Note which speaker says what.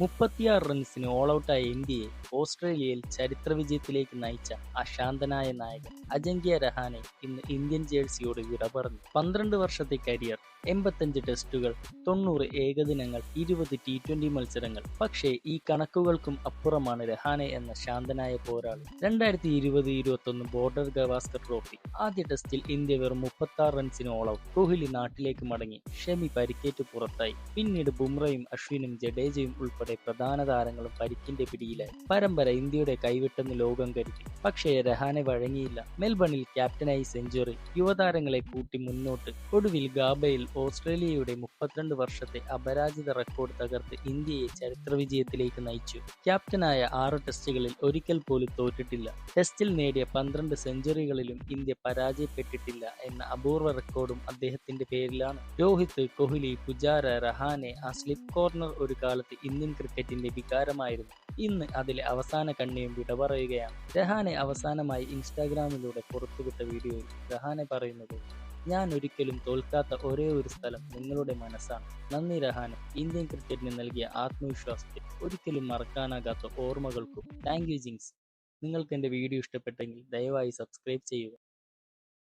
Speaker 1: 36 റൺസിന് ഓൾ ഔട്ടായ ഇന്ത്യയെ ഓസ്ട്രേലിയയിൽ ചരിത്ര വിജയത്തിലേക്ക് നയിച്ച അശാന്തനായ നായകൻ അജിങ്ക്യ രഹാനെ ഇന്ന് ഇന്ത്യൻ ജേഴ്സിയോട് വിട പറഞ്ഞു. 12 വർഷത്തെ കരിയർ, 85 ടെസ്റ്റുകൾ, 90 ഏകദിനങ്ങൾ, 20 T20 മത്സരങ്ങൾ. പക്ഷേ ഈ കണക്കുകൾക്കും അപ്പുറമാണ് രഹാനെ എന്ന ശാന്തനായ പോരാളി. 2020-21 ബോർഡർ ഗവാസ്കർ ട്രോഫി ആദ്യ ടെസ്റ്റിൽ ഇന്ത്യ വെറും 36 റൺസിന് ഓൾ ഔട്ട്. കോഹ്ലി നാട്ടിലേക്ക് മടങ്ങി, ഷമി പരിക്കേറ്റ് പുറത്തായി. പിന്നീട് ബുംറയും അശ്വിനും ജഡേജയും ഉൾപ്പെടെ പ്രധാന താരങ്ങളും പരിക്കിന്റെ പിടിയിലായി. പരമ്പര ഇന്ത്യയുടെ കൈവിട്ടെന്ന് ലോകം കരുതി. പക്ഷേ രഹാനെ വഴങ്ങിയില്ല. മെൽബണിൽ ക്യാപ്റ്റനായി സെഞ്ചുറി, യുവതാരങ്ങളെ പൂട്ടി മുന്നോട്ട്. ഒടുവിൽ ഗാബയിൽ ഓസ്ട്രേലിയയുടെ 32 വർഷത്തെ അപരാജിത റെക്കോർഡ് തകർത്ത് ഇന്ത്യയെ ചരിത്ര വിജയത്തിലേക്ക് നയിച്ചു. ക്യാപ്റ്റനായ 6 ടെസ്റ്റുകളിൽ ഒരിക്കൽ പോലും തോറ്റിട്ടില്ല. ടെസ്റ്റിൽ നേടിയ 12 സെഞ്ചുറികളിലും ഇന്ത്യ പരാജയപ്പെട്ടിട്ടില്ല എന്ന അപൂർവ റെക്കോർഡും അദ്ദേഹത്തിന്റെ പേരിലാണ്. രോഹിത്, കോഹ്ലി, പുജാര, രഹാനെ, ആ സ്ലിപ്പ് കോർണർ ഒരു കാലത്ത് ഇന്ത്യൻ ക്രിക്കറ്റിന്റെ വികാരമായിരുന്നു. ഇന്ന് അതിലെ അവസാന കണ്ണിയും വിട പറയുകയാണ്. രഹാനെ അവസാനമായി ഇൻസ്റ്റാഗ്രാമിലൂടെ പുറത്തുവിട്ട വീഡിയോയിൽ രഹാനെ പറയുന്നത്: "ഞാൻ ഒരിക്കലും തോൽക്കാത്ത ഒരേ ഒരു സ്ഥലം നിങ്ങളുടെ മനസ്സാണ്. നന്ദി രഹാനെ, ഇന്ത്യൻ ക്രിക്കറ്റിന് നൽകിയ ആത്മവിശ്വാസത്തിൽ, ഒരിക്കലും മറക്കാനാകാത്ത ഓർമ്മകൾക്കും. Thank you ജിങ്സ്." നിങ്ങൾക്ക് എൻ്റെ വീഡിയോ ഇഷ്ടപ്പെട്ടെങ്കിൽ ദയവായി സബ്സ്ക്രൈബ് ചെയ്യുക.